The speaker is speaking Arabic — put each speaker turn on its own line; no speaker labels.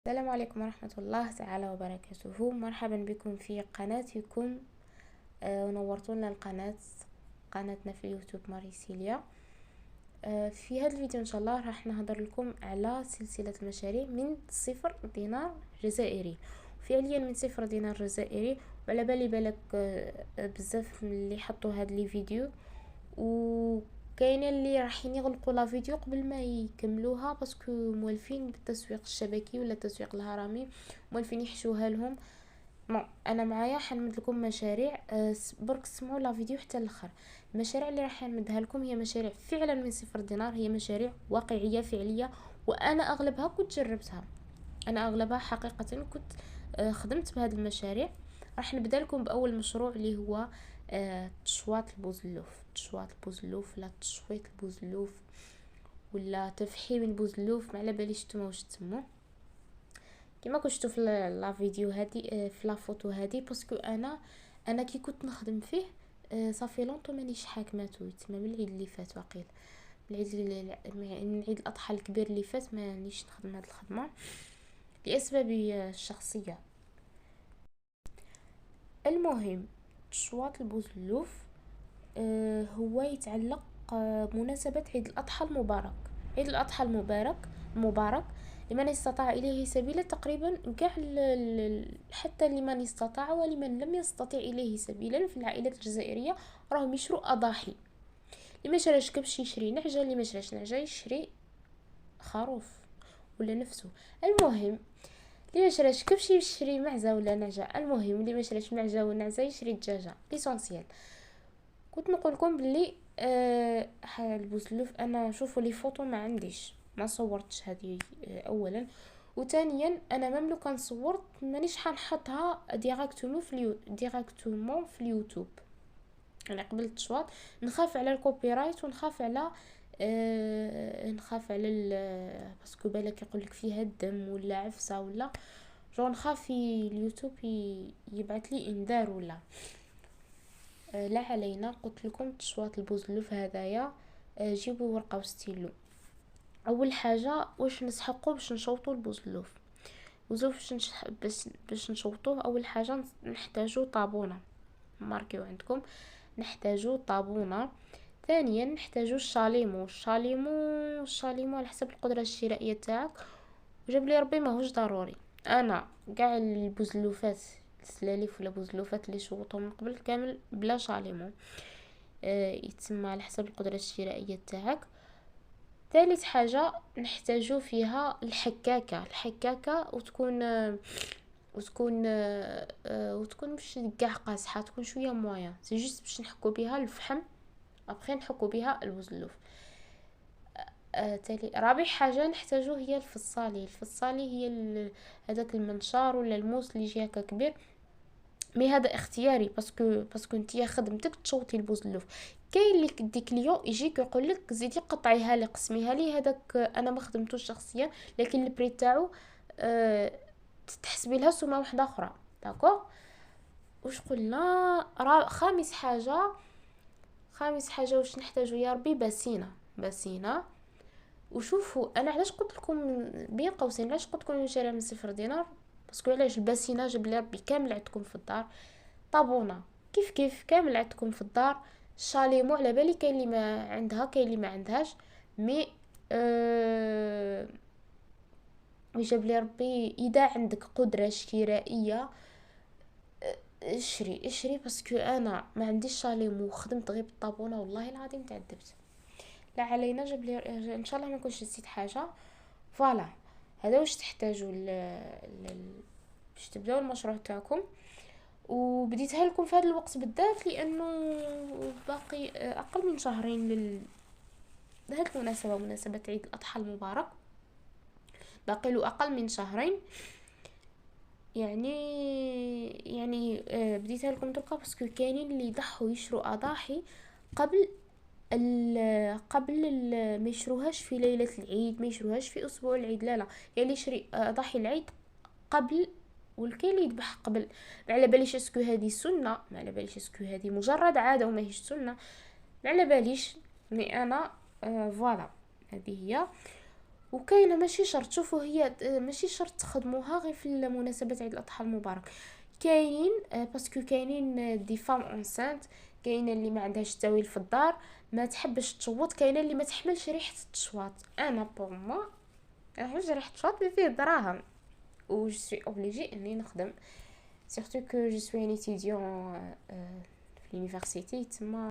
السلام عليكم ورحمة الله تعالى وبركاته. مرحبا بكم في قناتكم. ونورتونا قناتنا في اليوتيوب ماريسيليا. في هذا الفيديو ان شاء الله راح نهضر لكم على سلسلة المشاريع من 0 دينار جزائري، فعليا من 0 دينار جزائري. وعلى بالك بزاف اللي حطوا هذا لي فيديو، وكاينه اللي رايحين يغلقوا لا فيديو قبل ما يكملوها باسكو مولفين بالتسويق الشبكي ولا التسويق الهرمي، مولفين يحشوها لهم. انا معايا حنمد لكم مشاريع، برك سمعوا لا فيديو حتى الاخر. المشاريع اللي راح نمدها لكم هي مشاريع فعلا من 0 دينار، هي مشاريع واقعيه فعليه، وانا اغلبها كنت جربتها. انا اغلبها حقيقه كنت خدمت بهذه المشاريع. راح نبدا لكم باول مشروع اللي هو تشواط البوزلوف لا تشويط البوزلوف ولا تفحيم البوزلوف، ما على باليش نتوما واش تسموه. كما كنت شفتوا في لا فيديو هذه، في لا فوتو هذه، باسكو انا كي كنت نخدم فيه صافي لونطو مانيش حاكماتو، تما من العيد اللي فات واقيل، من عيد الاضحى الكبير اللي فات مانيش نخدم هذه الخدمه لاسباب الشخصيه. المهم تشواط البوزلوف هو يتعلق بمناسبة عيد الأضحى المبارك. عيد الأضحى المبارك لمن استطاع إليه سبيلا، تقريبا كاع حتى لمن استطاع ولمن لم يستطع إليه سبيلا في العائلات الجزائرية راهم يشروا أضاحي. اللي ما شراش كبش يشري نعجة، اللي ما شراش نعجة يشري خروف ولا نفسه. المهم اللي ما شراش كبش يشري معزة ولا نعجة، المهم اللي ما شراش معزة ونعزة يشري دجاجة. ليسونسيال. كنت نقول لكم بلي البوزلوف انا شوفوا لي فوتو ما عنديش، ما صورتش هذه اولا، وثانيا انا مملو كان صورت مانيش حنحطها ديراكتومون في اليوتيوب. انا قبل التشواط نخاف على الكوبي رايت، ونخاف على باسكو بالك يقول لك فيها الدم ولا عفسه ولا نخاف في اليوتيوب يبعث لي انذار ولا لا علينا. قلت لكم تشواط البوزلوف هذايا. جيبوا ورقه وستيلو. اول حاجه واش نسحقوا باش نشوطوا البوزلوف باش نشوطوه. اول حاجه نحتاجو طابونه، ماركيو عندكم، نحتاجو طابونه. ثانيا نحتاجو الشاليمو على حسب القدره الشرائيه تاعك، وجاب لي ربي ماهوش ضروري. انا كاع البوزلوفات السلالف ولا بوزلوفات اللي شوطهم من قبل كامل بلا شاليمو، يتسمى على حسب القدرة الشرائية تاعك. ثالث حاجة نحتاجو فيها الحكاكة وتكون مش قاع قاصحة، تكون شوية موية، سي جوست باش نحكو بها الفحم، ابخي نحكو بها البوزلوف. تالي رابع حاجة نحتاجو هي الفصالي هي هذاك المنشار ولا الموس اللي يجي هكا كبير، مي هذا اختياري باسكو نتيا خدمتك تشوطي البوزلوف. كاين اللي دي كليون يجيك يقول لك زيدي قطعيها لي قسميها لي، هذاك انا ما خدمتوش شخصيا، لكن البري تاعو تحسبي لها سومه واحده اخرى. داكور. واش قلنا؟ خامس حاجه واش نحتاجو يا ربي؟ باسينه. وشوفوا انا علاش قلت لكم بين قوسين، علاش قلت لكم شارع من 0 دينار؟ باسكو علاش الباسينه جاب لي ربي كامل عندكم في الدار، طابونه كيف كامل عندكم في الدار، شاليمو على بالي كاين اللي ما عندها كاين اللي ما عندهاش، مي وجاب لي ربي اذا عندك قدره شرائيه اشري باسكو انا ما عنديش شاليمو وخدمت غير بالطابونه، والله العظيم تعذبت. لا علينا، جاب لي ان شاء الله ما نكونش نسيت حاجه. فوالا هذا واش تحتاجوا باش تبداو المشروع تاعكم. وبديتها لكم في هذا الوقت بالذات لانه باقي اقل من شهرين هذه المناسبه، مناسبه عيد الاضحى المبارك، باقي له اقل من شهرين. يعني بديتها لكم دركا باسكو كاينين اللي يضحوا يشروا اضاحي قبل ما يشروهاش في ليله العيد، ما يشروهاش في اسبوع العيد، لا يعني يشري اضاحي العيد قبل، والكاين اللي يذبح قبل. ما على باليش اسكو هذه سنه، ما على باليش اسكو هذه مجرد عاده وما هيش سنه، ما على باليش، مي انا فوالا هذه هي. وكاينه ماشي شرط، شوفوا هي ماشي شرط تخدموها غير في المناسبات عيد الاضحى المبارك. كاينين باسكو كاينين دي فام اونسانت، كاينه اللي ما عندهاش تاويل في الدار ما تحبش تصوت، كاينه اللي ما تحملش ريحه التصوات. انا بور ما نحبش ريحه التصوات اللي فيه دراهم، و جو سوي اوبليجي اني نخدم، سورتو كو جو سوي ان étudiant في l'université تما.